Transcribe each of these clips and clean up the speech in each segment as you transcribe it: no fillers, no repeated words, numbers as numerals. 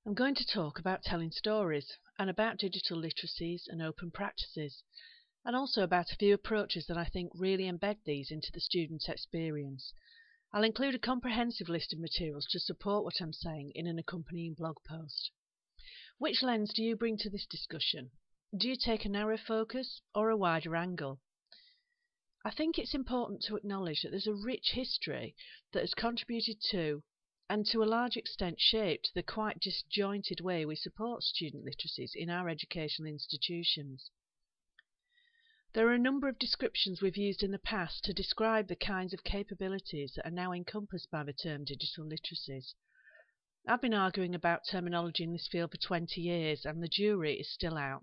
I'm going to talk about telling stories and about digital literacies and open practices, and also about a few approaches that I think really embed these into the student experience. I'll include a comprehensive list of materials to support what I'm saying in an accompanying blog post. Which lens do you bring to this discussion? Do you take a narrow focus or a wider angle? I think it's important to acknowledge that there's a rich history that has contributed to, and to a large extent shaped, the quite disjointed way we support student literacies in our educational institutions. There are a number of descriptions we've used in the past to describe the kinds of capabilities that are now encompassed by the term digital literacies. I've been arguing about terminology in this field for 20 years, and the jury is still out.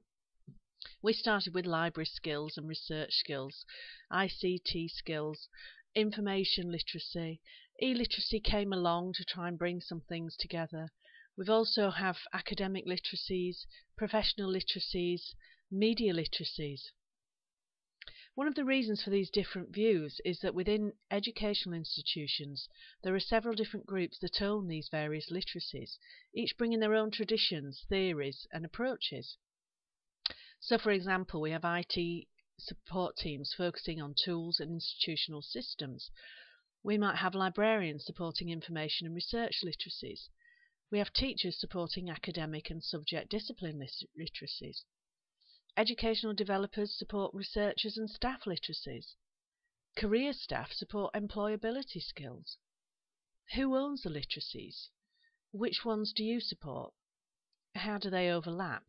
We started with library skills and research skills, ICT skills, information literacy. E-literacy came along to try and bring some things together. We've also have academic literacies, professional literacies, media literacies. One of the reasons for these different views is that within educational institutions there are several different groups that own these various literacies, each bringing their own traditions, theories and approaches. So, for example, we have IT support teams focusing on tools and institutional systems. We might have librarians supporting information and research literacies. We have teachers supporting academic and subject discipline literacies. Educational developers support researchers and staff literacies. Career staff support employability skills. Who owns the literacies? Which ones do you support? How do they overlap?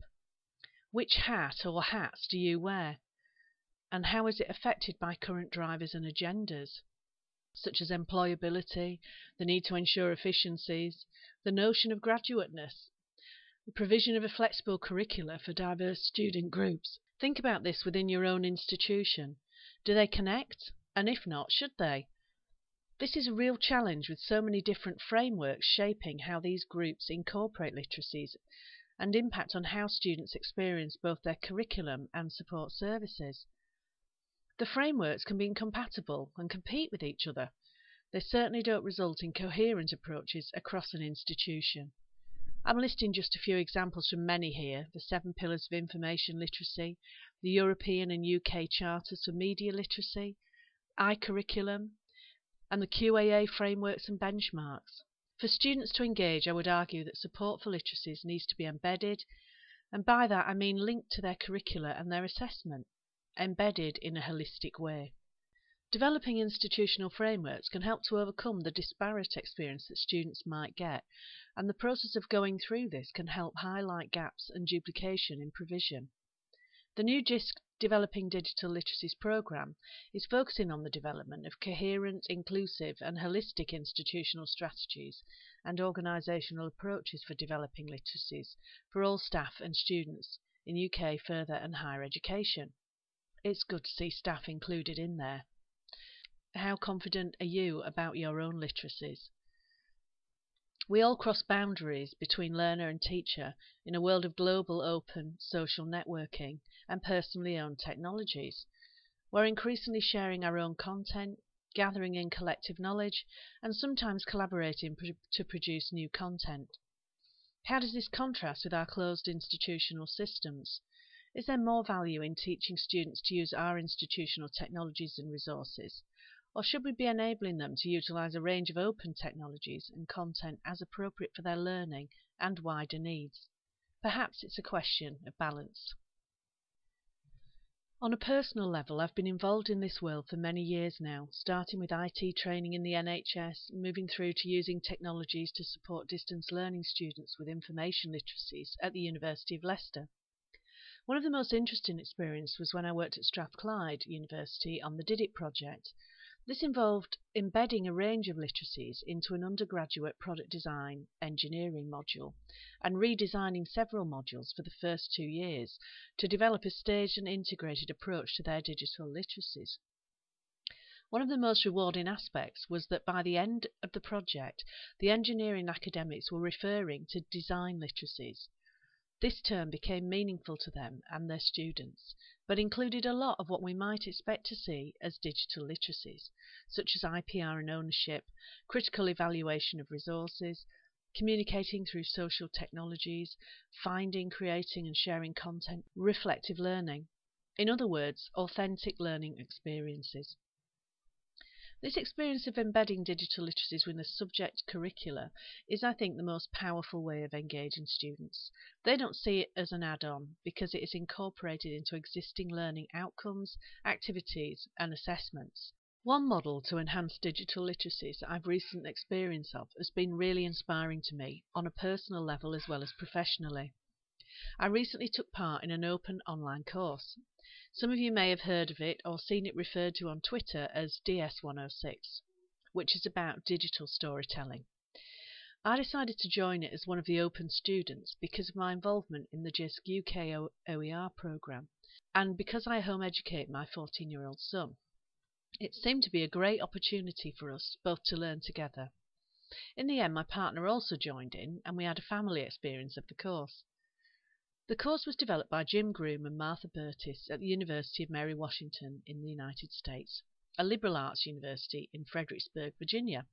Which hat or hats do you wear? And how is it affected by current drivers and agendas, such as employability, the need to ensure efficiencies, the notion of graduateness, the provision of a flexible curricula for diverse student groups? Think about this within your own institution. Do they connect? And if not, should they? This is a real challenge with so many different frameworks shaping how these groups incorporate literacies and impact on how students experience both their curriculum and support services. The frameworks can be incompatible and compete with each other. They certainly don't result in coherent approaches across an institution. I'm listing just a few examples from many here: the 7 pillars of information literacy, the European and UK charters for media literacy, iCurriculum, and the QAA frameworks and benchmarks. For students to engage, I would argue that support for literacies needs to be embedded, and by that I mean linked to their curricula and their assessment, embedded in a holistic way. Developing institutional frameworks can help to overcome the disparate experience that students might get, and the process of going through this can help highlight gaps and duplication in provision. The new GISC Developing Digital Literacies programme is focusing on the development of coherent, inclusive and holistic institutional strategies and organisational approaches for developing literacies for all staff and students in UK further and higher education. It's good to see staff included in there. How confident are you about your own literacies? We all cross boundaries between learner and teacher in a world of global, open, social networking and personally owned technologies. We're increasingly sharing our own content, gathering in collective knowledge, and sometimes collaborating to produce new content. How does this contrast with our closed institutional systems? Is there more value in teaching students to use our institutional technologies and resources? Or should we be enabling them to utilise a range of open technologies and content as appropriate for their learning and wider needs? Perhaps it's a question of balance. On a personal level, I've been involved in this world for many years now, starting with IT training in the NHS, moving through to using technologies to support distance learning students with information literacies at the University of Leicester. One of the most interesting experiences was when I worked at Strathclyde University on the Did It project. This involved embedding a range of literacies into an undergraduate product design engineering module and redesigning several modules for the first 2 years to develop a staged and integrated approach to their digital literacies. One of the most rewarding aspects was that by the end of the project, the engineering academics were referring to design literacies. This term became meaningful to them and their students, but included a lot of what we might expect to see as digital literacies, such as IPR and ownership, critical evaluation of resources, communicating through social technologies, finding, creating and sharing content, reflective learning. In other words, authentic learning experiences. This experience of embedding digital literacies within the subject curricula is, I think, the most powerful way of engaging students. They don't see it as an add-on because it is incorporated into existing learning outcomes, activities and assessments. One model to enhance digital literacies that I've recent experience of has been really inspiring to me on a personal level as well as professionally. I recently took part in an open online course. Some of you may have heard of it or seen it referred to on Twitter as DS106, which is about digital storytelling. I decided to join it as one of the open students because of my involvement in the JISC UK OER programme and because I home educate my 14-year-old son. It seemed to be a great opportunity for us both to learn together. In the end, my partner also joined in and we had a family experience of the course. The course was developed by Jim Groom and Martha Burtis at the University of Mary Washington in the United States, a liberal arts university in Fredericksburg, Virginia.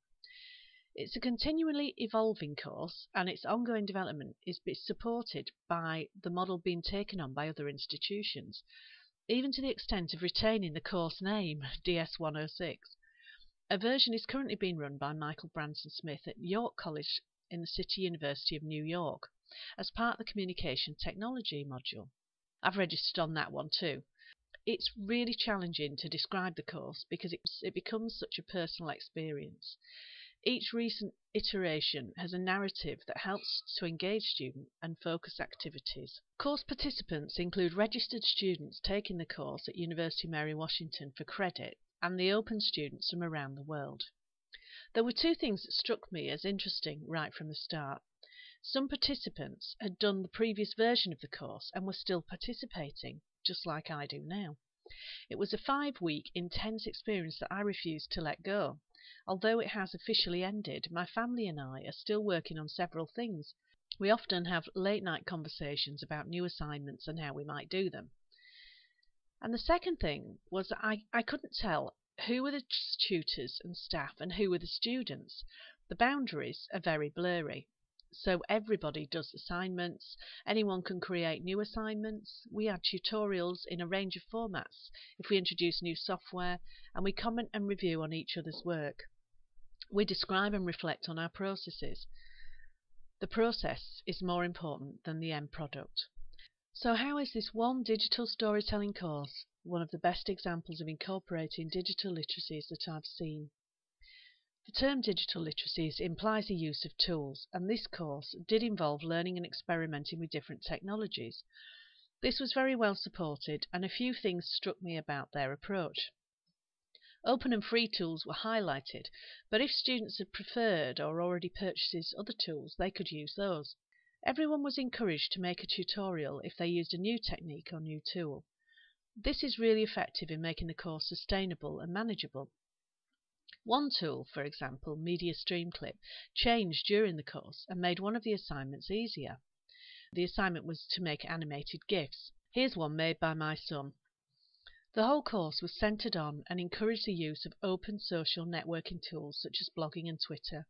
It's a continually evolving course and its ongoing development is supported by the model being taken on by other institutions, even to the extent of retaining the course name, DS106. A version is currently being run by Michael Branson Smith at York College in the City University of New York as part of the Communication Technology module. I've registered on that one too. It's really challenging to describe the course because it becomes such a personal experience. Each recent iteration has a narrative that helps to engage students and focus activities. Course participants include registered students taking the course at University of Mary Washington for credit and the open students from around the world. There were two things that struck me as interesting right from the start. Some participants had done the previous version of the course and were still participating, just like I do now. It was a 5-week intense experience that I refused to let go. Although it has officially ended, my family and I are still working on several things. We often have late-night conversations about new assignments and how we might do them. And the second thing was that I couldn't tell who were the tutors and staff and who were the students. The boundaries are very blurry. So everybody does assignments, anyone can create new assignments, we add tutorials in a range of formats if we introduce new software, and we comment and review on each other's work. We describe and reflect on our processes. The process is more important than the end product. So how is this one digital storytelling course one of the best examples of incorporating digital literacies that I've seen? The term digital literacies implies the use of tools, and this course did involve learning and experimenting with different technologies. This was very well supported, and a few things struck me about their approach. Open and free tools were highlighted, but if students had preferred or already purchased other tools, they could use those. Everyone was encouraged to make a tutorial if they used a new technique or new tool. This is really effective in making the course sustainable and manageable. One tool, for example, Media Stream Clip, changed during the course and made one of the assignments easier. The assignment was to make animated GIFs. Here's one made by my son. The whole course was centered on and encouraged the use of open social networking tools such as blogging and Twitter,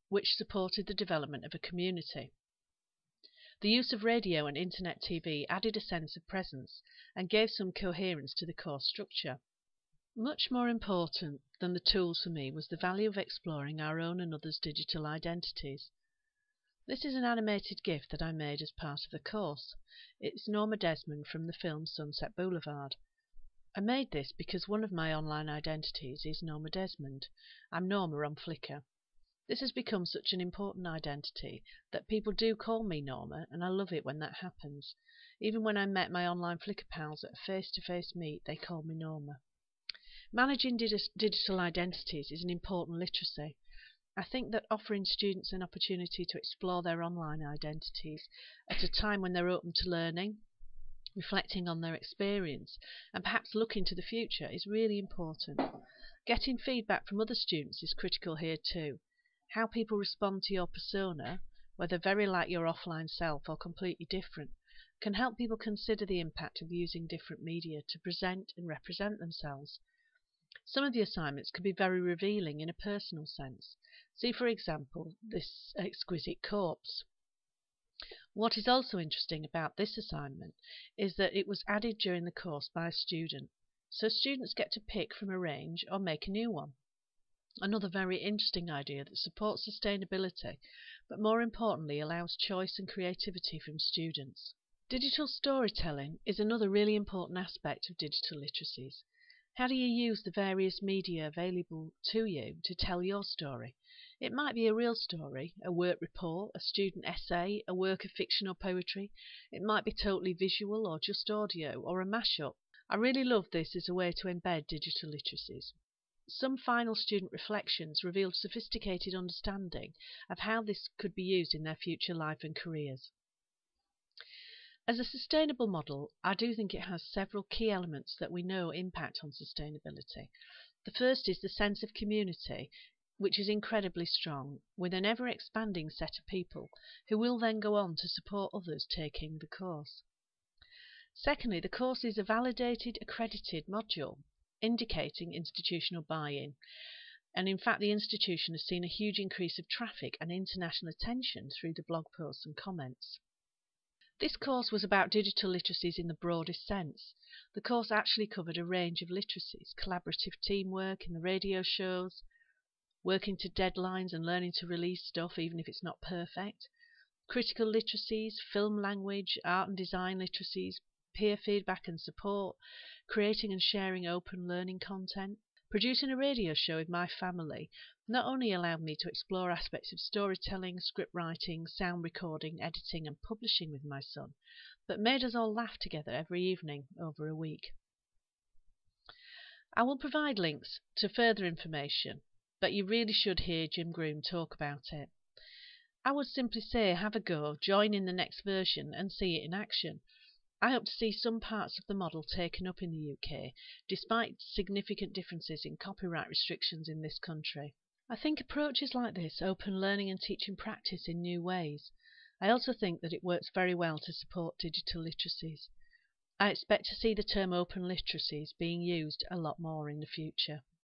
which supported the development of a community. The use of radio and internet TV added a sense of presence and gave some coherence to the course structure. Much more important than the tools for me was the value of exploring our own and others' digital identities. This is an animated GIF that I made as part of the course. It's Norma Desmond from the film Sunset Boulevard. I made this because one of my online identities is Norma Desmond. I'm Norma on Flickr. This has become such an important identity that people do call me Norma, and I love it when that happens. Even when I met my online Flickr pals at a face-to-face meet, they called me Norma. Managing digital identities is an important literacy. I think that offering students an opportunity to explore their online identities at a time when they're open to learning, reflecting on their experience, and perhaps looking to the future is really important. Getting feedback from other students is critical here too. How people respond to your persona, whether very like your offline self or completely different, can help people consider the impact of using different media to present and represent themselves. Some of the assignments can be very revealing in a personal sense. See, for example, this exquisite corpse. What is also interesting about this assignment is that it was added during the course by a student, so students get to pick from a range or make a new one. Another very interesting idea that supports sustainability, but more importantly allows choice and creativity from students. Digital storytelling is another really important aspect of digital literacies. How do you use the various media available to you to tell your story? It might be a real story, a work report, a student essay, a work of fiction or poetry. It might be totally visual or just audio or a mashup. I really love this as a way to embed digital literacies. Some final student reflections revealed sophisticated understanding of how this could be used in their future life and careers. As a sustainable model, I do think it has several key elements that we know impact on sustainability. The first is the sense of community, which is incredibly strong, with an ever-expanding set of people who will then go on to support others taking the course. Secondly, the course is a validated, accredited module, indicating institutional buy-in. And in fact, the institution has seen a huge increase of traffic and international attention through the blog posts and comments. This course was about digital literacies in the broadest sense. The course actually covered a range of literacies: collaborative teamwork in the radio shows, working to deadlines and learning to release stuff even if it's not perfect, critical literacies, film language, art and design literacies, peer feedback and support, creating and sharing open learning content. Producing a radio show with my family not only allowed me to explore aspects of storytelling, script writing, sound recording, editing and publishing with my son, but made us all laugh together every evening over a week. I will provide links to further information, but you really should hear Jim Groom talk about it. I would simply say have a go, join in the next version and see it in action. I hope to see some parts of the model taken up in the UK, despite significant differences in copyright restrictions in this country. I think approaches like this open learning and teaching practice in new ways. I also think that it works very well to support digital literacies. I expect to see the term open literacies being used a lot more in the future.